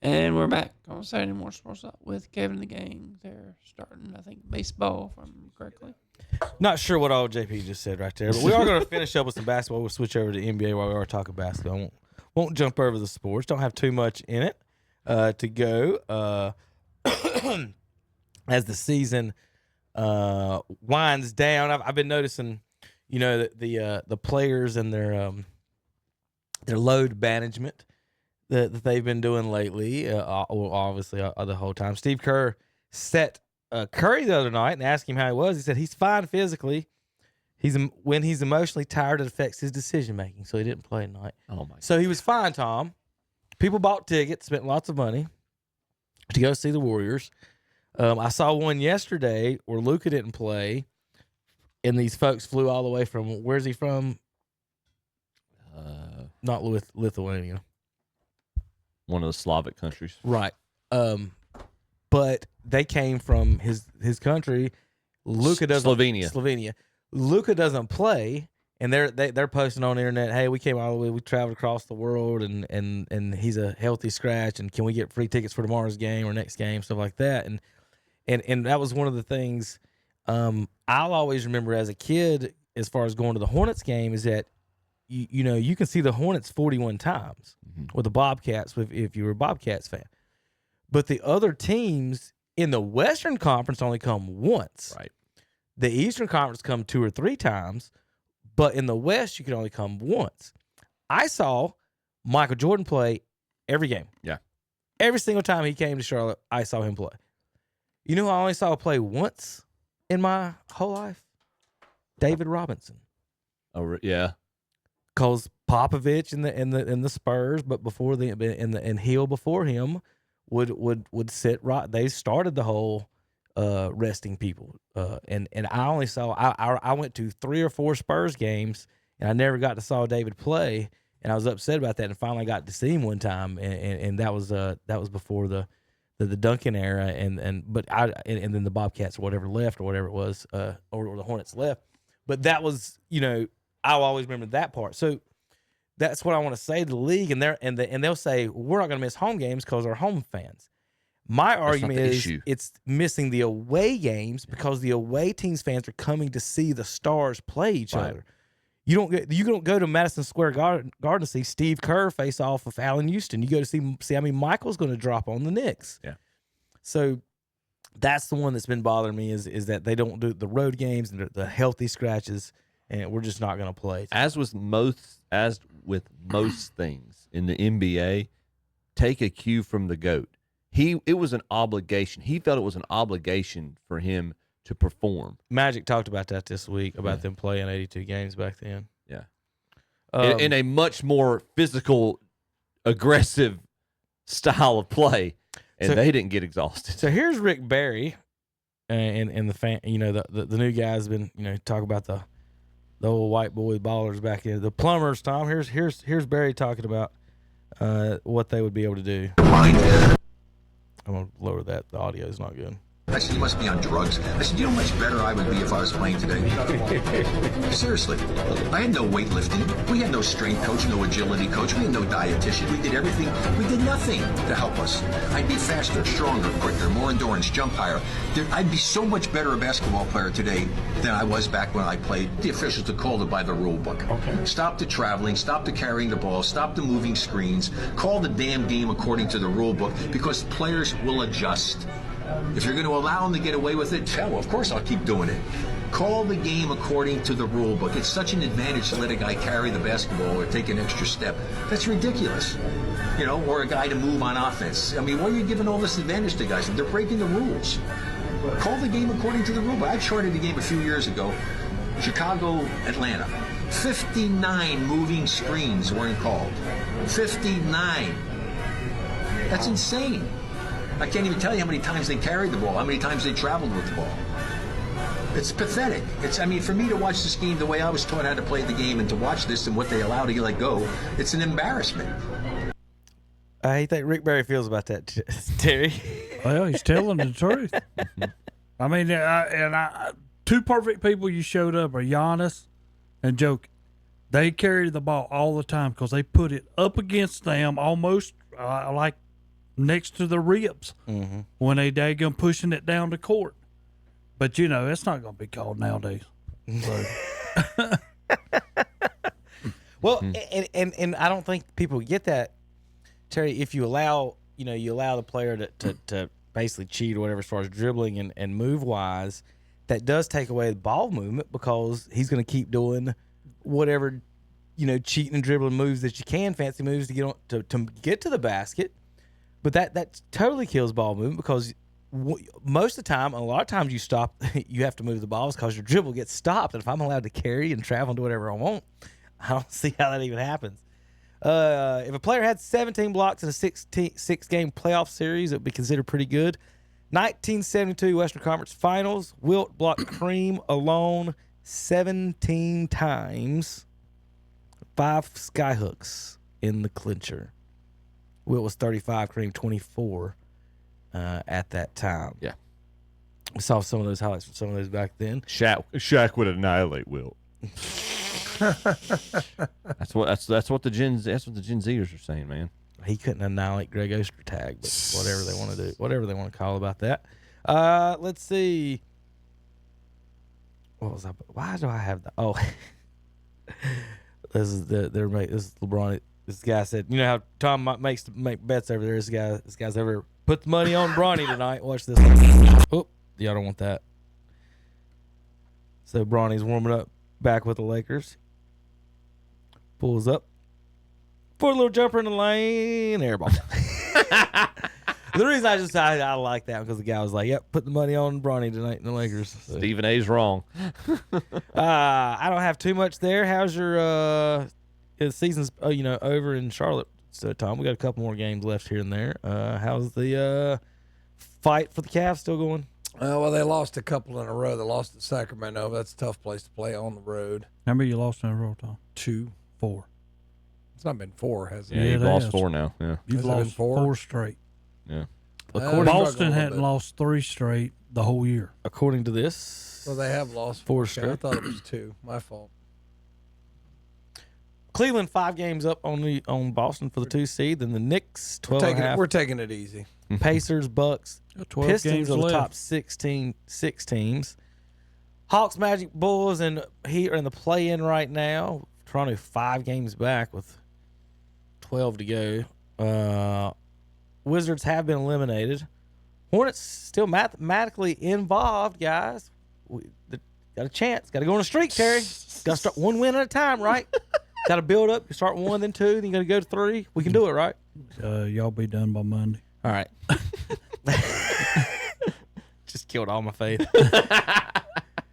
And we're back on Saturday Morning Sports Talk with Kevin and the gang. They're starting, I think, baseball, if I remember correctly. Not sure what all JP just said right there, but we are going to finish up with some basketball. We'll switch over to NBA while we are talking basketball. Won't jump over the sports. Don't have too much in it to go as the season winds down. I've been noticing, the players and their load management that they've been doing lately. Obviously, the whole time. Steve Kerr set Curry the other night and asked him how he was. He said he's fine physically. When he's emotionally tired, it affects his decision making, so he didn't play tonight. Oh my! So he was fine, Tom. People bought tickets, spent lots of money to go see the Warriors. I saw one yesterday where Luka didn't play, and these folks flew all the way from, where's he from? Not Lithuania. One of the Slavic countries. Right. But they came from his country. Luka doesn't. Slovenia. Luka doesn't play, and they're posting on the internet, hey, we came all the way, we traveled across the world, and he's a healthy scratch, and can we get free tickets for tomorrow's game or next game, stuff like that. And that was one of the things I'll always remember as a kid, as far as going to the Hornets game, is that you can see the Hornets 41 times with the Bobcats if you were a Bobcats fan. But the other teams in the Western Conference only come once. Right. The Eastern Conference come 2 or 3 times, but in the West you can only come once. I saw Michael Jordan play every game. Yeah. Every single time he came to Charlotte, I saw him play. You know who I only saw play once in my whole life? David Robinson. Oh yeah. Because Popovich and the Spurs, but before and Hill before him would sit right. They started the whole resting people, and I only saw I went to 3 or 4 Spurs games, and I never got to saw David play, and I was upset about that. And finally got to see him one time, and that was before the Duncan era, and then the Bobcats or whatever left or whatever it was, or the Hornets left. But that was, I'll always remember that part. So that's what I want to say to the league, and they'll say we're not going to miss home games because they're home fans. My argument is it's missing the away games because the away teams fans are coming to see the stars play each other. You don't go to Madison Square Garden to see Steve Kerr face off with Allen Houston. You go to see how many Michael's going to drop on the Knicks. Yeah. So that's the one that's been bothering me is that they don't do the road games and the healthy scratches, and we're just not going to play. As with most things in the NBA, take a cue from the GOAT. It was an obligation. He felt it was an obligation for him to perform. Magic talked about that this week, about them playing 82 games back then. Yeah. In a much more physical, aggressive style of play, and they didn't get exhausted. So here's Rick Barry, and the fan. The new guys been talk about the old white boy ballers back in the plumbers. Tom, here's Barry talking about what they would be able to do. I'm gonna lower that. The audio is not good. I said, you must be on drugs. I said, you know how much better I would be if I was playing today? Seriously. I had no weightlifting. We had no strength coach, no agility coach. We had no dietitian. We did everything. We did nothing to help us. I'd be faster, stronger, quicker, more endurance, jump higher. I'd be so much better a basketball player today than I was back when I played. The officials had called it by the rule book. Okay. Stop the traveling, stop the carrying the ball, stop the moving screens, call the damn game according to the rule book because players will adjust. If you're going to allow them to get away with it, hell, of course I'll keep doing it. Call the game according to the rule book. It's such an advantage to let a guy carry the basketball or take an extra step. That's ridiculous. Or a guy to move on offense. I mean, why are you giving all this advantage to guys? They're breaking the rules. Call the game according to the rule book. I charted a game a few years ago, Chicago, Atlanta. 59 moving screens weren't called. 59. That's insane. I can't even tell you how many times they carried the ball, how many times they traveled with the ball. It's pathetic. For me to watch this game the way I was taught how to play the game and to watch this and what they allow to let go, it's an embarrassment. How do you think Rick Barry feels about that, Terry? Well, he's telling the truth. I mean, two perfect people you showed up are Giannis and Jokic. They carry the ball all the time because they put it up against them almost like next to the ribs Mm-hmm. when they daggum pushing it down to court. But it's not going to be called nowadays. So, Well, and I don't think people get that, Terry. If you allow the player to basically cheat or whatever as far as dribbling and move wise, that does take away the ball movement because he's going to keep doing whatever cheating and dribbling moves that you can, fancy moves to get to the basket. But that totally kills ball movement because most of the time, a lot of times you have to move the balls because your dribble gets stopped. And if I'm allowed to carry and travel to whatever I want, I don't see how that even happens. If a player had 17 blocks in a six-game playoff series, it would be considered pretty good. 1972 Western Conference Finals, Wilt blocked Cream alone 17 times, 5 skyhooks in the clincher. Wilt was 35, Cream 24 at that time. Yeah. We saw some of those highlights from some of those back then. Shaq would annihilate Wilt. That's what the Gen Zers are saying, man. He couldn't annihilate Greg Ostertag, but whatever they want to do, whatever they want to call about that. Let's see. What was I? Why do I have that? Oh, this is LeBron. This guy said, you know how Tom makes bets over there. This guy's ever put the money on Bronny tonight. Watch this. Oh, y'all don't want that. So Bronny's warming up back with the Lakers. Pulls up. For a little jumper in the lane. Airball. The reason I like that because the guy was like, yep, put the money on Bronny tonight in the Lakers. So, Stephen A's wrong. I don't have too much there. How's your season's over in Charlotte? So Tom, we got a couple more games left here and there. How's the fight for the Cavs still going? Well, they lost a couple in a row. They lost at Sacramento. That's a tough place to play on the road. how many you lost in a row, Tom? 2. 4. It's not been 4, has it? Yeah, Yeah, you've it lost is. 4 now. Yeah. You've Has it been lost 4? 4 straight. Yeah. Boston hadn't lost 3 straight the whole year. According to this, Well, they have lost 4 Okay, straight. I thought it was 2. My fault. Cleveland 5 games up on Boston for the 2 seed. Then the Knicks 12 and a half. We're taking it easy. Pacers, Bucks, 12 Pistons games are the left. top 6 teams. Hawks, Magic, Bulls, and Heat are in the play-in right now. Toronto 5 games back with 12 to go. Wizards have been eliminated. Hornets still mathematically involved, guys. Got a chance. Got to go on a streak, Terry. Got to start 1 win at a time, right? Got to build up. You start 1, then 2, then you got to go to 3. We can do it, right? Y'all be done by Monday. All right. Just killed all my faith.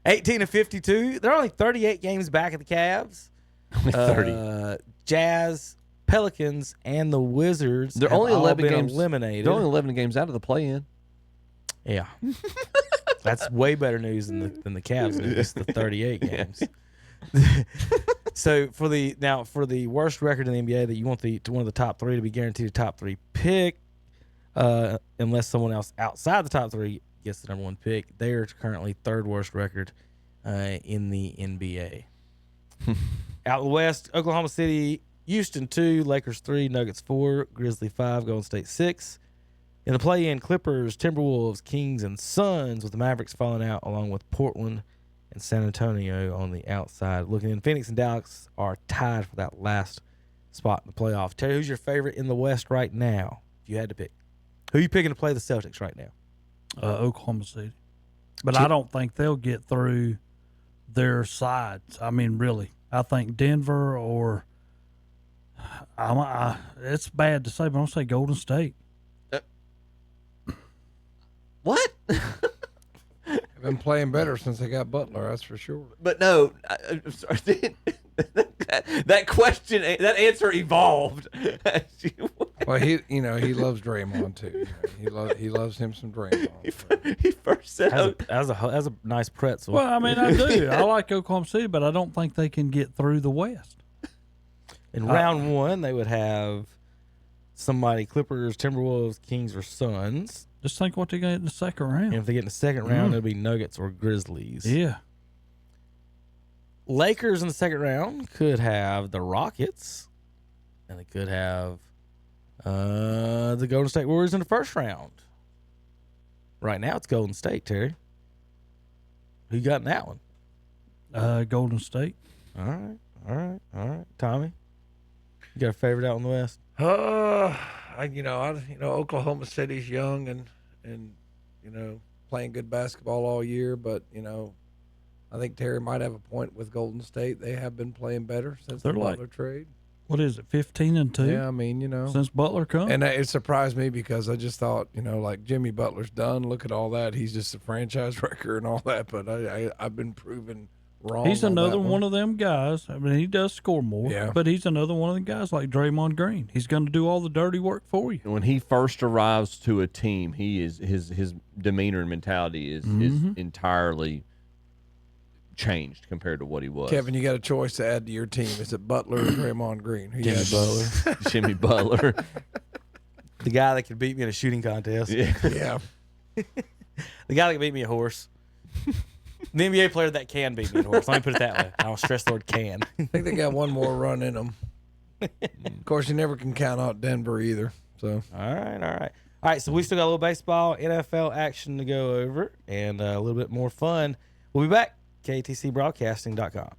18-52. They're only 38 games back at the Cavs. 30. Jazz, Pelicans, and the Wizards. They're have only all 11 been games. eliminated. They're only 11 games out of the play-in. Yeah. That's way better news than the Cavs news. It's the 38 games. So for the worst record in the NBA, that you want one of the top 3 to be guaranteed a top 3 pick, unless someone else outside the top 3 gets the number 1 pick. They are currently 3rd worst record in the NBA. Out west, Oklahoma City, Houston 2, Lakers 3, Nuggets 4, Grizzly 5, Golden State 6. In the play-in, Clippers, Timberwolves, Kings, and Suns, with the Mavericks falling out, along with Portland and San Antonio on the outside. Looking in, Phoenix and Dallas are tied for that last spot in the playoff. Terry, who's your favorite in the West right now, if you had to pick? Who are you picking to play the Celtics right now? Oklahoma City. But I don't think they'll get through their sides. I mean, really. I think Denver or it's bad to say, but I'm going to say Golden State. What? They've been playing better since they got Butler, that's for sure. But no, I'm sorry. that question, that answer evolved. Well, he loves Draymond too. He loves him some Draymond. He first said, As a nice pretzel. Well, I mean, I do. I like Oklahoma City, but I don't think they can get through the West. In round 1, they would have somebody, Clippers, Timberwolves, Kings, or Suns. Just think what they get in the second round. And if they get in the second round, it'll be Nuggets or Grizzlies. Yeah. Lakers in the second round could have the Rockets, and they could have The Golden State Warriors in the first round. Right now, it's Golden State, Terry. Who you got in that one? Golden State. All right. Tommy, you got a favorite out in the West? Oklahoma City's young and playing good basketball all year, but I think Terry might have a point with Golden State. They have been playing better since They're the like- Butler trade. What is it, 15-2? Yeah, I mean, Since Butler come? and it surprised me because I just thought, like Jimmy Butler's done. Look at all that. He's just a franchise wrecker and all that. But I've been proven wrong. He's on that another one of them guys. I mean, he does score more, Yeah. but he's another one of the guys like Draymond Green. He's going to do all the dirty work for you. When he first arrives to a team, he is his demeanor and mentality is entirely changed compared to what he was. Kevin, you got a choice to add to your team. Is it Butler or Draymond Green? Who you Jimmy add? Butler. Jimmy Butler. The guy that could beat me in a shooting contest. Yeah. Yeah. The guy that can beat me a horse. The NBA player that can beat me a horse. Let me put it that way. I'll stress the word can. I think they got one more run in them. Of course, you never can count out Denver either. So All right. So we still got a little baseball, NFL action to go over, and a little bit more fun. We'll be back. KTCBroadcasting.com.